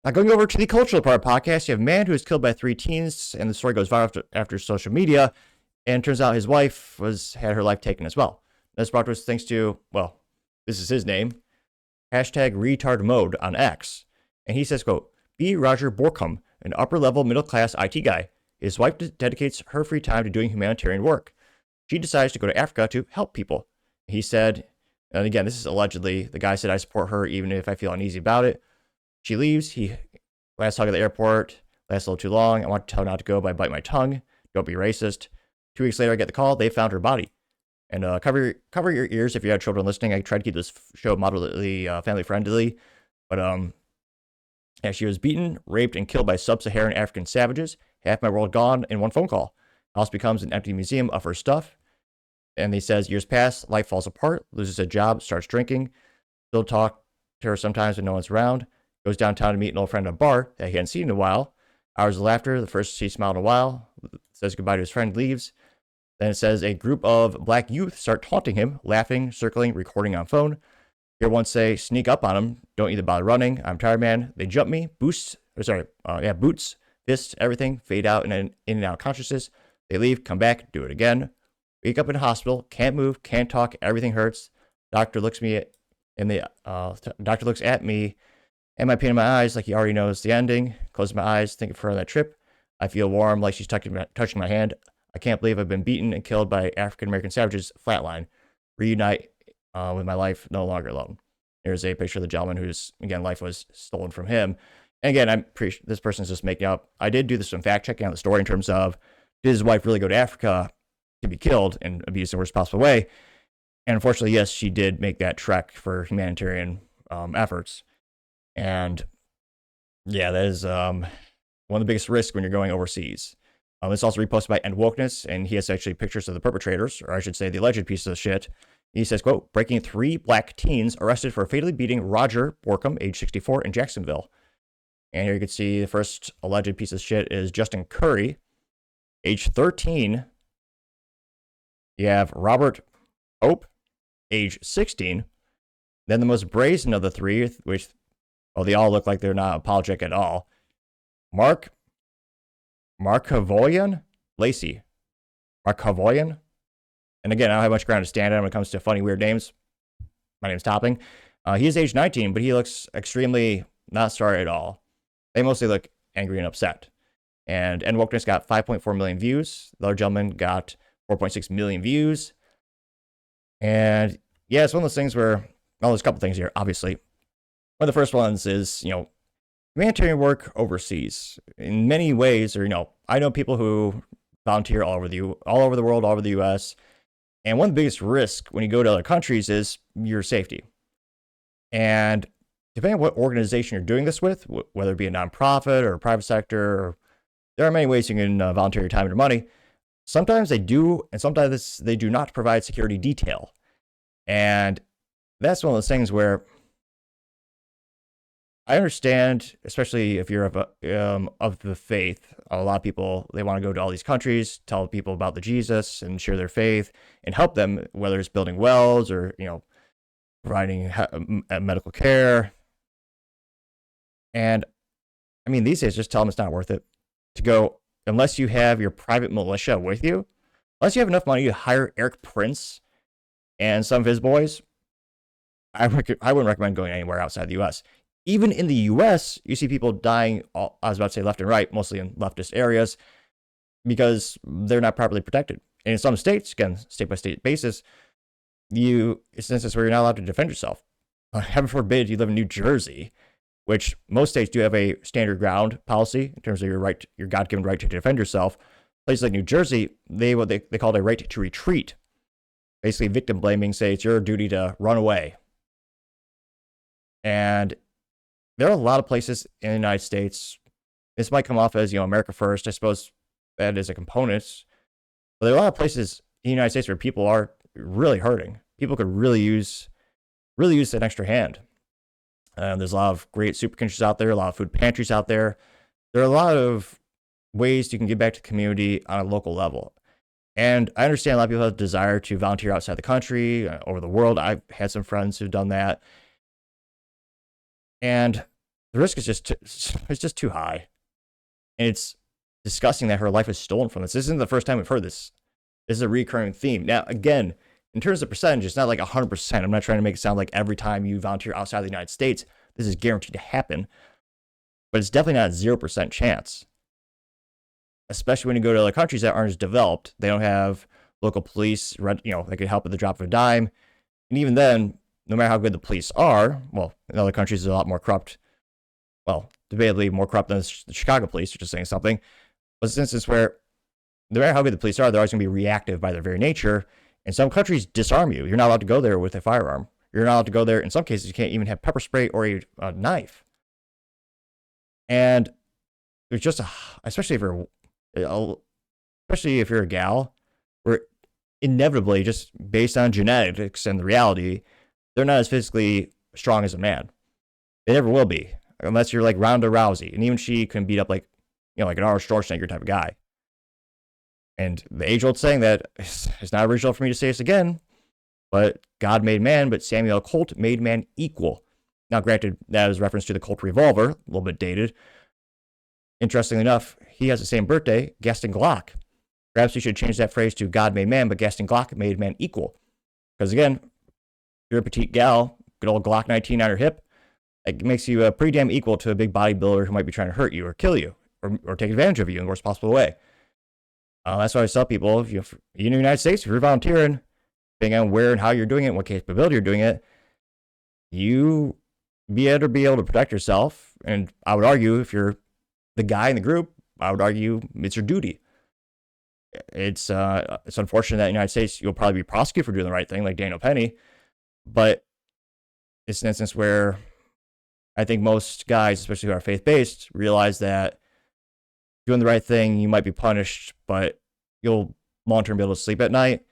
Now, going over to the cultural part of the podcast, you have a man who was killed by three teens, and the story goes viral after social media. And it turns out his wife had her life taken as well. This brought to us thanks to, well, this is his name, hashtag retard mode on X. And he says, quote, B. Roger Borkham, an upper-level middle-class IT guy. His wife dedicates her free time to doing humanitarian work. She decides to go to Africa to help people. He said, and again, this is allegedly, the guy said, I support her even if I feel uneasy about it. She leaves. He last hug at the airport. Lasts a little too long. I want to tell her not to go, but I bite my tongue. Don't be racist. 2 weeks later, I get the call. They found her body. And cover your ears if you have children listening. I tried to keep this show moderately family friendly, but yeah, she was beaten, raped, and killed by sub-Saharan African savages. Half my world gone in one phone call. House becomes an empty museum of her stuff. And he says years pass, life falls apart, loses a job, starts drinking. Still talk to her sometimes when no one's around. Goes downtown to meet an old friend at a bar that he hadn't seen in a while. Hours of laughter, the first he smiled in a while. Says goodbye to his friend, leaves. Then it says a group of black youth start taunting him, laughing, circling, recording on phone. Hear one say, sneak up on him. Don't even bother running. I'm tired, man. They jump me. Boots, fists, everything. Fade out and in and out of consciousness. They leave, come back, do it again. Wake up in the hospital. Can't move, can't talk. Everything hurts. Doctor looks at me and my pain in my eyes like he already knows the ending. Close my eyes, thinking for that trip. I feel warm like she's touching my hand. I can't believe I've been beaten and killed by African-American savages. Flatline. Reunite with my life no longer alone. Here's a picture of the gentleman whose, again, life was stolen from him. And again, I'm pretty sure this person's just making up. I did do some fact checking on the story in terms of, did his wife really go to Africa to be killed and abused in the worst possible way? And unfortunately, yes, she did make that trek for humanitarian efforts. And yeah, that is one of the biggest risks when you're going overseas. It's also reposted by End Wokeness, and he has actually pictures of the perpetrators, or I should say the alleged pieces of shit. He says, quote, breaking 3 black teens arrested for fatally beating Roger Borkham, age 64, in Jacksonville. And here you can see the first alleged piece of shit is Justin Curry, age 13. You have Robert Hope, age 16. Then the most brazen of the 3, which, well, they all look like they're not apologetic at all. Markavoyan Lacey. Markavoyan. And again, I don't have much ground to stand on when it comes to funny, weird names. My name's Topping. He is age 19, but he looks extremely not sorry at all. They mostly look angry and upset. And End Wokeness got 5.4 million views. The other gentleman got 4.6 million views. And yeah, it's one of those things where, well, there's a couple things here, obviously. One of the first ones is, humanitarian work overseas. In many ways, or, I know people who volunteer all over the world, all over the U.S., and one of the biggest risks when you go to other countries is your safety. And depending on what organization you're doing this with, whether it be a nonprofit or a private sector, there are many ways you can volunteer your time and your money. Sometimes they do, and sometimes they do not provide security detail. And that's one of those things where I understand, especially if you're of the faith, a lot of people, they want to go to all these countries, tell people about the Jesus and share their faith and help them, whether it's building wells or, providing medical care. And I mean, these days, just tell them it's not worth it to go unless you have your private militia with you, unless you have enough money to hire Eric Prince and some of his boys. I wouldn't recommend going anywhere outside the U.S. Even in the U.S., you see people dying, I was about to say left and right, mostly in leftist areas, because they're not properly protected. And in some states, again, state-by-state basis, it's an instance where you're not allowed to defend yourself. Heaven forbid you live in New Jersey, which most states do have a standard ground policy in terms of your God-given right to defend yourself. Places like New Jersey, they call it a right to retreat. Basically, victim blaming, say it's your duty to run away. And there are a lot of places in the United States. This might come off as, America first. I suppose that is a component. But there are a lot of places in the United States where people are really hurting. People could really use an extra hand. There's a lot of great soup kitchens out there, a lot of food pantries out there. There are a lot of ways you can give back to the community on a local level. And I understand a lot of people have a desire to volunteer outside the country, over the world. I've had some friends who've done that. And the risk is it's just too high. And it's disgusting that her life is stolen from this. This isn't the first time we've heard this. This is a recurring theme. Now, again, in terms of percentage, it's not like 100%. I'm not trying to make it sound like every time you volunteer outside the United States, this is guaranteed to happen. But it's definitely not a 0% chance. Especially when you go to other countries that aren't as developed. They don't have local police, that could help at the drop of a dime. And even then, no matter how good the police are, well, in other countries, they're a lot more corrupt. Well, debatably more corrupt than the Chicago police, which is saying something. But it's an instance where no matter how good the police are, they're always going to be reactive by their very nature. And some countries disarm you. You're not allowed to go there with a firearm. You're not allowed to go there. In some cases, you can't even have pepper spray or a knife. And there's just especially if you're a gal, where inevitably, just based on genetics and the reality, they're not as physically strong as a man. They never will be, unless you're like Ronda Rousey, and even she can beat up like an Arnold Schwarzenegger type of guy. And the age-old saying that it's not original for me to say this again, but God made man, but Samuel Colt made man equal. Now, granted, that is reference to the Colt revolver, a little bit dated. Interestingly enough, he has the same birthday, Gaston Glock. Perhaps we should change that phrase to God made man, but Gaston Glock made man equal. Because again, you're a petite gal, good old Glock 19 on her hip, it makes you pretty damn equal to a big bodybuilder who might be trying to hurt you or kill you or take advantage of you in the worst possible way. That's why I tell people, if you're in the United States, if you're volunteering, depending on where and how you're doing it, what capability you're doing it, you better be able to protect yourself. And I would argue, if you're the guy in the group, I would argue it's your duty. It's unfortunate that in the United States, you'll probably be prosecuted for doing the right thing, like Daniel Penny. But it's an instance where I think most guys, especially who are faith-based, realize that doing the right thing, you might be punished, but you'll long-term be able to sleep at night.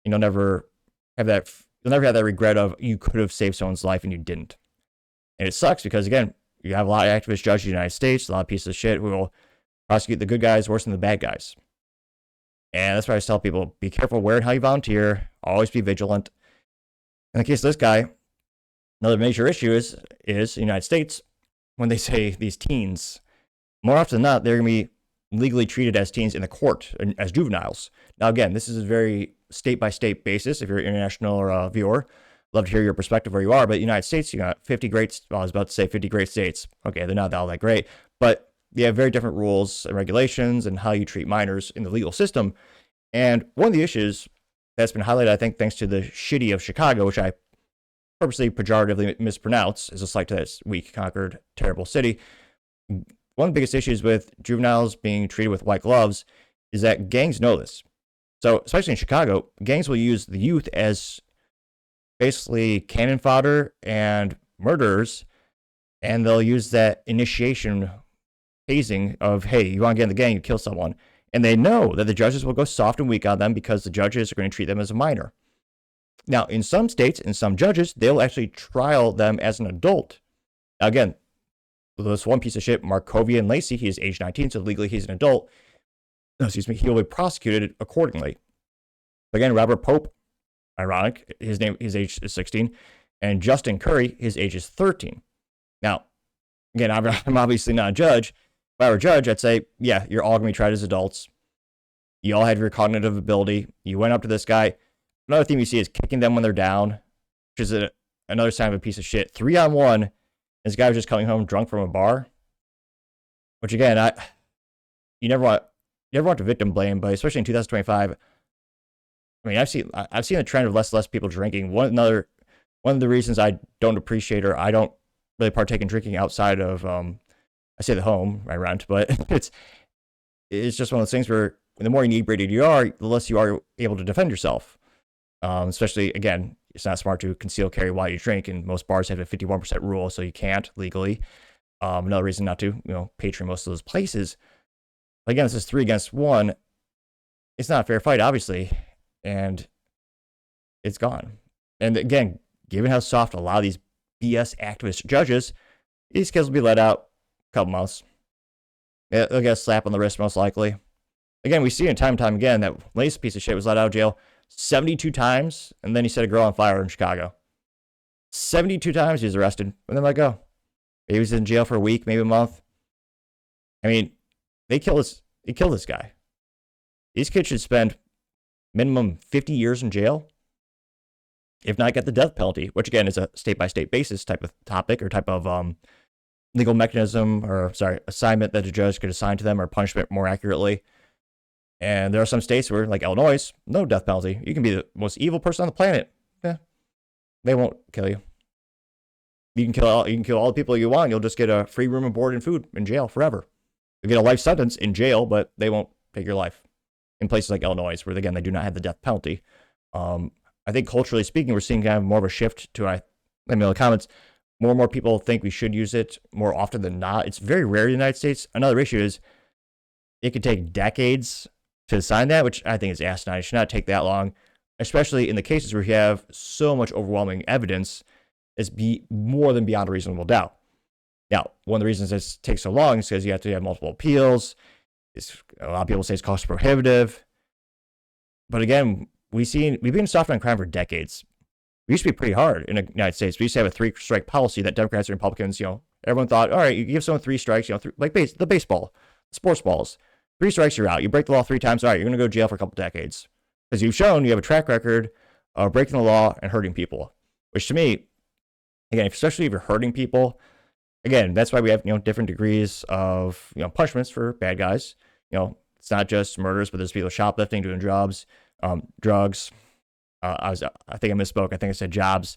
You'll never have that regret of you could have saved someone's life and you didn't. And it sucks because, again, you have a lot of activist judges in the United States, a lot of pieces of shit who will prosecute the good guys worse than the bad guys. And that's why I tell people, be careful where and how you volunteer. Always be vigilant. In the case of this guy, another major issue is in the United States, when they say these teens, more often than not, they're going to be legally treated as teens in the court, as juveniles. Now, again, this is a very state-by-state basis. If you're an international or a viewer, love to hear your perspective where you are. But the United States, you got 50 great, well, I was about to say 50 great states. Okay, they're not all that great. But they have very different rules and regulations and how you treat minors in the legal system. And one of the issues that's been highlighted, I think, thanks to the shitty of Chicago, which I purposely pejoratively mispronounce as a slight to this weak, conquered, terrible city. One of the biggest issues with juveniles being treated with white gloves is that gangs know this. So, especially in Chicago, gangs will use the youth as basically cannon fodder and murderers, and they'll use that initiation hazing of, hey, you want to get in the gang, you kill someone. And they know that the judges will go soft and weak on them because the judges are going to treat them as a minor. Now, in some states, in some judges, they'll actually trial them as an adult. Now, again, this one piece of shit, Markovian Lacey, he is age 19, so legally he's an adult. He will be prosecuted accordingly. Again, Robert Pope, ironic, his age is 16, and Justin Curry, his age is 13. Now, again, I'm obviously not a judge. If I were a judge, I'd say, yeah, you're all going to be tried as adults. You all have your cognitive ability. You went up to this guy. Another thing you see is kicking them when they're down, which is another sign of a piece of shit. 3-on-1, this guy was just coming home drunk from a bar. Which again, you never want to victim blame, but especially in 2025, I mean, I've seen a trend of less and less people drinking. One of the reasons I don't appreciate or I don't really partake in drinking outside of I say the home I rent, but it's just one of those things where the more inebriated you are, the less you are able to defend yourself. Especially, again, it's not smart to conceal carry while you drink, and most bars have a 51% rule, so you can't legally. Another reason not to, patron most of those places. But again, this is 3 against 1. It's not a fair fight, obviously, and it's gone. And again, given how soft a lot of these BS activist judges, these kids will be let out a couple months. They'll get a slap on the wrist, most likely. Again, we see it time and time again that Lace piece of shit was let out of jail 72 times, and then he set a girl on fire in Chicago. 72 times he was arrested, and then let go. He was in jail for a week, maybe a month. I mean, they killed this guy. These kids should spend minimum 50 years in jail, if not get the death penalty, which again is a state-by-state basis type of topic or type of legal mechanism or, assignment that a judge could assign to them, or punishment more accurately. And there are some states where, like Illinois, no death penalty. You can be the most evil person on the planet. Yeah, they won't kill you. You can kill all the people you want. You'll just get a free room and board and food in jail forever. You'll get a life sentence in jail, but they won't take your life. In places like Illinois, where again they do not have the death penalty. I think culturally speaking, we're seeing kind of more of a shift to, let me know in the comments, more and more people think we should use it more often than not. It's very rare in the United States. Another issue is it could take decades to assign that, which I think is asinine. It should not take that long, especially in the cases where you have so much overwhelming evidence. It's more than beyond a reasonable doubt. Now, one of the reasons this takes so long is because you have to have multiple appeals. A lot of people say it's cost prohibitive. But again, we've been soft on crime for decades. We used to be pretty hard in the United States. We used to have a 3-strike policy that Democrats and Republicans, everyone thought, all right, you give someone 3 strikes, like the baseball, sports balls. 3 strikes, you're out. You break the law 3 times, all right, you're going to go to jail for a couple decades. Because you've shown you have a track record of breaking the law and hurting people. Which to me, again, especially if you're hurting people, again, that's why we have, different degrees of, punishments for bad guys. It's not just murders, but there's people shoplifting, doing drugs. I think I misspoke. I think I said jobs.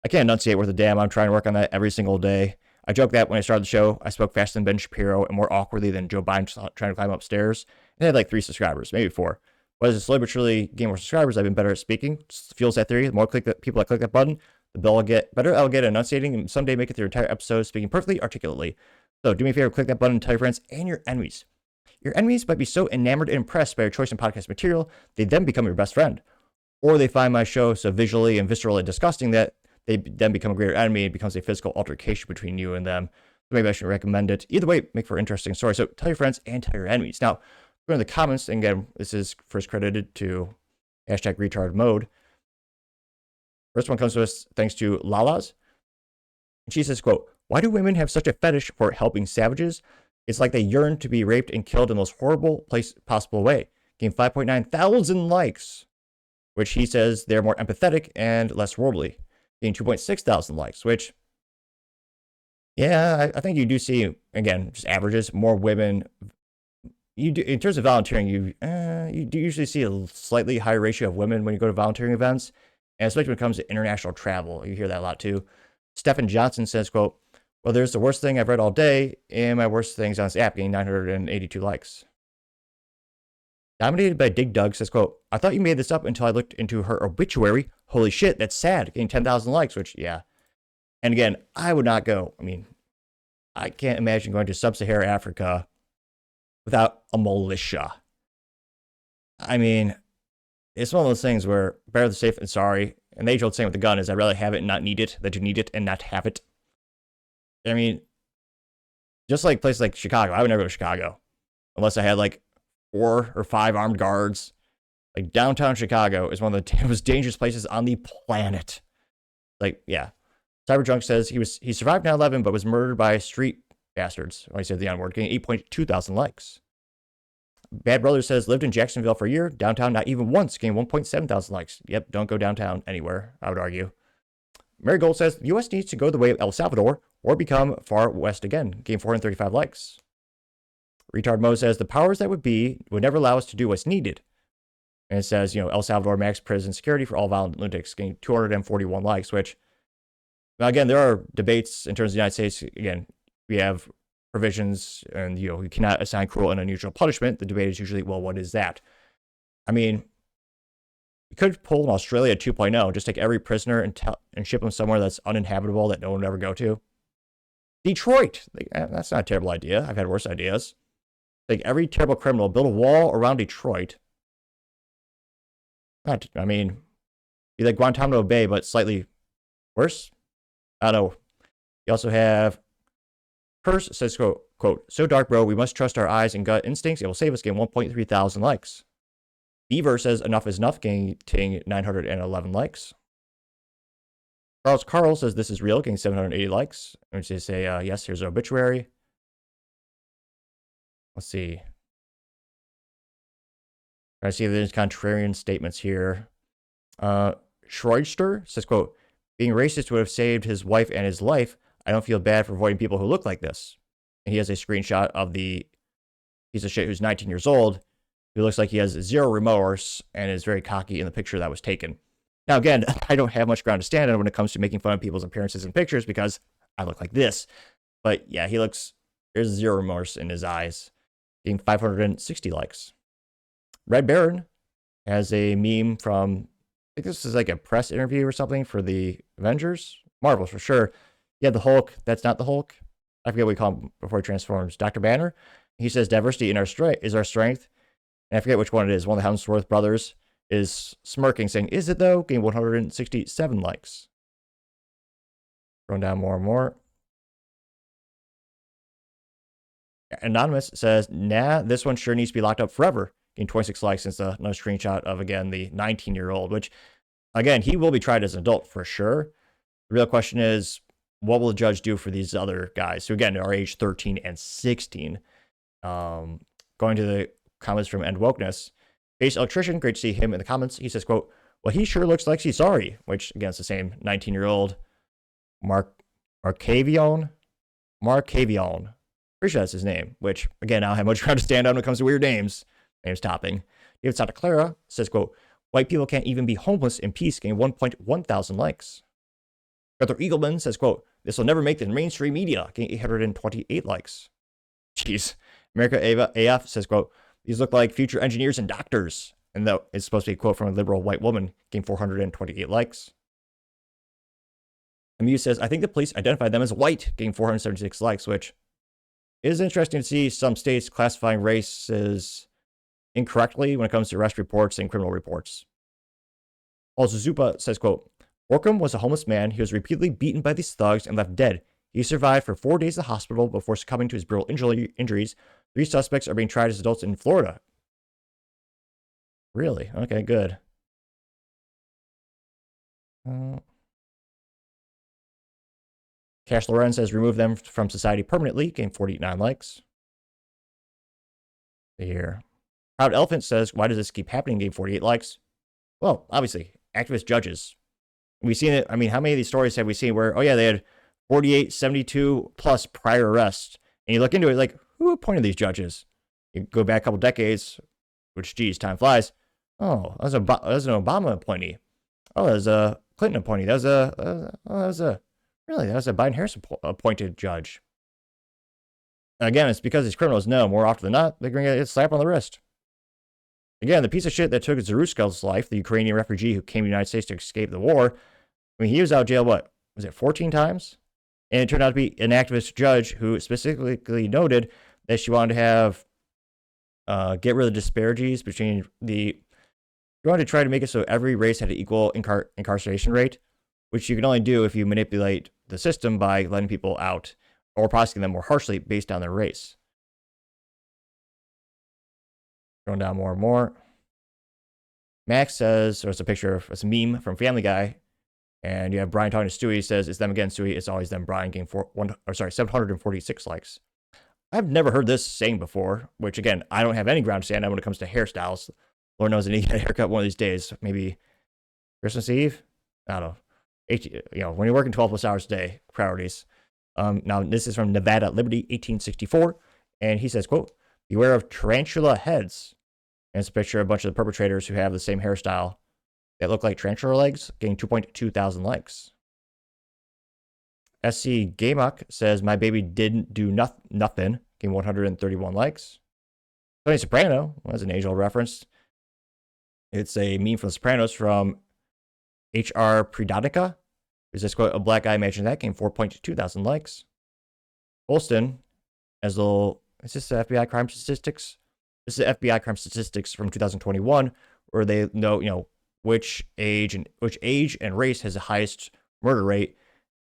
I can't enunciate worth a damn. I'm trying to work on that every single day. I joked that when I started the show, I spoke faster than Ben Shapiro and more awkwardly than Joe Biden trying to climb upstairs. And I had like 3 subscribers, maybe 4. But as I slowly but surely gain more subscribers, I've been better at speaking. Just fuels that theory. The more people that click that button, the better I'll get at enunciating, and someday make it through entire episode speaking perfectly articulately. So do me a favor, click that button and tell your friends and your enemies. Your enemies might be so enamored and impressed by your choice in podcast material, they then become your best friend. Or they find my show so visually and viscerally disgusting that they then become a greater enemy. It becomes a physical altercation between you and them. So maybe I should recommend it. Either way, make for an interesting story. So tell your friends and tell your enemies. Now, go in the comments, and again, this is first credited to #retardmode. First one comes to us thanks to Lalas. And she says, quote, "Why do women have such a fetish for helping savages? It's like they yearn to be raped and killed in the most horrible possible way." Gained 5.9 thousand likes, which he says they're more empathetic and less worldly. Gained 2.6 thousand likes, which, yeah, I think you do see, again, just averages, more women. You do, in terms of volunteering, you do usually see a slightly higher ratio of women when you go to volunteering events. And especially when it comes to international travel, you hear that a lot too. Stephen Johnson says, quote, "Well, there's the worst thing I've read all day, and my worst things on this app," getting 982 likes. Dominated by Dig Dug says, quote, "I thought you made this up until I looked into her obituary. Holy shit, that's sad." Getting 10,000 likes, which, yeah. And again, I would not go. I mean, I can't imagine going to sub-Saharan Africa without a militia. I mean, it's one of those things where better the safe than sorry. And the age-old saying with the gun is, I'd rather have it and not need it than to need it and not have it. I mean, just like places like Chicago, I would never go to Chicago unless I had like 4 or 5 armed guards. Like downtown Chicago is one of the most dangerous places on the planet. Like, yeah. Cyberjunk says he survived 9/11 but was murdered by street bastards. I said the N-word, getting 8.2 thousand likes. Bad Brother says lived in Jacksonville for a year, downtown not even once, getting 1.7 thousand likes. Yep, don't go downtown anywhere, I would argue. Mary Gold says the U.S. needs to go the way of El Salvador or become far west again, getting 435 likes. Retard Mo says the powers that would never allow us to do what's needed. And it says, El Salvador max prison security for all violent lunatics, getting 241 likes, which, now again, there are debates in terms of the United States. Again, we have provisions and, you cannot assign cruel and unusual punishment. The debate is usually, well, what is that? I mean, you could pull an Australia 2.0, just take every prisoner and ship them somewhere that's uninhabitable that no one would ever go to. Detroit, that's not a terrible idea. I've had worse ideas. Like every terrible criminal, build a wall around Detroit. I mean, be like Guantanamo Bay, but slightly worse. I don't know. You also have Curse says, quote, "So dark, bro, we must trust our eyes and gut instincts. It will save us," getting 1.3 thousand likes. Beaver says enough is enough, getting 911 likes. Charles Carl says this is real, getting 780 likes. I'm just say yes. Here's our obituary. Let's see. I see there's contrarian statements here. Schroeder says, quote, being racist would have saved his wife and his life. I don't feel bad for avoiding people who look like this. And he has a screenshot of the piece of shit who's 19 years old, who looks like he has zero remorse and is very cocky in the picture that was taken. Now, again, I don't have much ground to stand on when it comes to making fun of people's appearances in pictures because I look like this. But yeah, there's zero remorse in his eyes, getting 560 likes. Red Baron has a meme from, I think this is like a press interview or something for the Avengers. Marvel, for sure. Yeah, the Hulk. That's not the Hulk. I forget what we call him before he transforms. Dr. Banner. He says diversity is our strength. And I forget which one it is. One of the Hemsworth brothers is smirking, saying, is it though? Getting 167 likes. Going down more and more. Anonymous says, nah, this one sure needs to be locked up forever. Getting 26 likes since another screenshot of, again, the 19-year-old, which, again, he will be tried as an adult for sure. The real question is, what will the judge do for these other guys who, again, are age 13 and 16? Going to the comments from End Wokeness. Base Electrician, great to see him in the comments. He says, quote, well, he sure looks like he's sorry, which, again, it's the same 19-year-old Markavion. Pretty sure that's his name, which, again, I don't have much ground to stand on when it comes to weird names. Names topping. David Santa Clara says, quote, white people can't even be homeless in peace, getting 1.1 thousand likes. Arthur Eagleman says, quote, this will never make the mainstream media, getting 828 likes. Jeez. America AF says, quote, these look like future engineers and doctors. And that is supposed to be a quote from a liberal white woman, getting 428 likes. Amu says, I think the police identified them as white, getting 476 likes, which is interesting to see some states classifying races incorrectly when it comes to arrest reports and criminal reports. Also, Zupa says, quote, Orkham was a homeless man. He was repeatedly beaten by these thugs and left dead. He survived for 4 days in the hospital before succumbing to his brutal injuries. 3 suspects are being tried as adults in Florida. Really? Okay, good. Cash Lorenz says, remove them from society permanently, gained 49 likes. Here. Proud Elephant says, why does this keep happening? Gained 48 likes. Well, obviously, activist judges. We've seen it. I mean, how many of these stories have we seen where, oh yeah, they had 48, 72 plus prior arrests. And you look into it like, who appointed these judges? You go back a couple decades, which, geez, time flies. Oh, that was an Obama appointee. Oh, that was a Clinton appointee. That was a Biden-Harris appointed judge. And again, it's because these criminals know more often than not, they're going to get a slap on the wrist. Again, the piece of shit that took Zaruskal's life, the Ukrainian refugee who came to the United States to escape the war, I mean, he was out of jail, what, was it 14 times? And it turned out to be an activist judge who specifically noted that she wanted to have, get rid of the disparities between you wanted to try to make it so every race had an equal incarceration rate, which you can only do if you manipulate the system by letting people out or prosecuting them more harshly based on their race. Going down more and more. Max says, or it's a picture of it's a meme from Family Guy, and you have Brian talking to Stewie. He says, it's them again, Stewie. It's always them, Brian, getting 746 likes. I've never heard this saying before, which, again, I don't have any ground to stand on when it comes to hairstyles. Lord knows I need to get a haircut one of these days. Maybe Christmas Eve? I don't know. When you're working 12 plus hours a day, priorities. Now, this is from Nevada Liberty, 1864. And he says, quote, beware of tarantula heads. And it's a picture of a bunch of the perpetrators who have the same hairstyle that look like tarantula legs, getting 2.2 thousand likes. SC Gamok says, my baby didn't do nothing, getting 131 likes. Tony Soprano, that's an age-old reference. It's a meme from The Sopranos from H.R. Predonica. Is this quote, a black guy imagine that, getting 4.2 thousand likes. Holston, is this the FBI crime statistics? This is the FBI crime statistics from 2021, where they know, which age and race has the highest murder rate,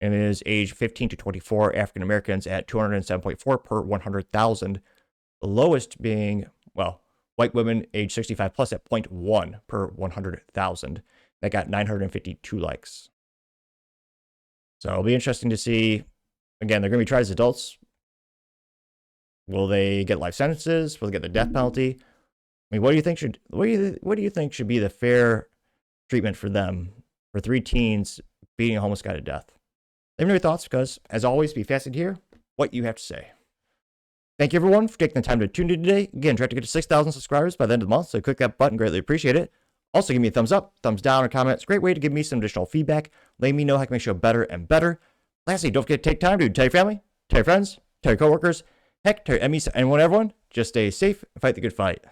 and it is age 15 to 24 African Americans at 207.4 per 100,000. The lowest being, white women age 65 plus at 0.1 per 100,000. That got 952 likes. So it'll be interesting to see. Again, they're going to be tried as adults. Will they get life sentences? Will they get the death penalty? I mean, what do you think should be the fair treatment for them for 3 teens beating a homeless guy to death? Let me know your thoughts, because as always, be fascinated to hear what you have to say. Thank you everyone for taking the time to tune in today. Again, try to get to 6,000 subscribers by the end of the month, so click that button, greatly appreciate it. Also, give me a thumbs up, thumbs down, or comment. It's a great way to give me some additional feedback, letting me know how I can make the show better and better. Lastly, don't forget to take time to tell your family, tell your friends, tell your coworkers, heck, tell your enemies, anyone, everyone. Just stay safe and fight the good fight.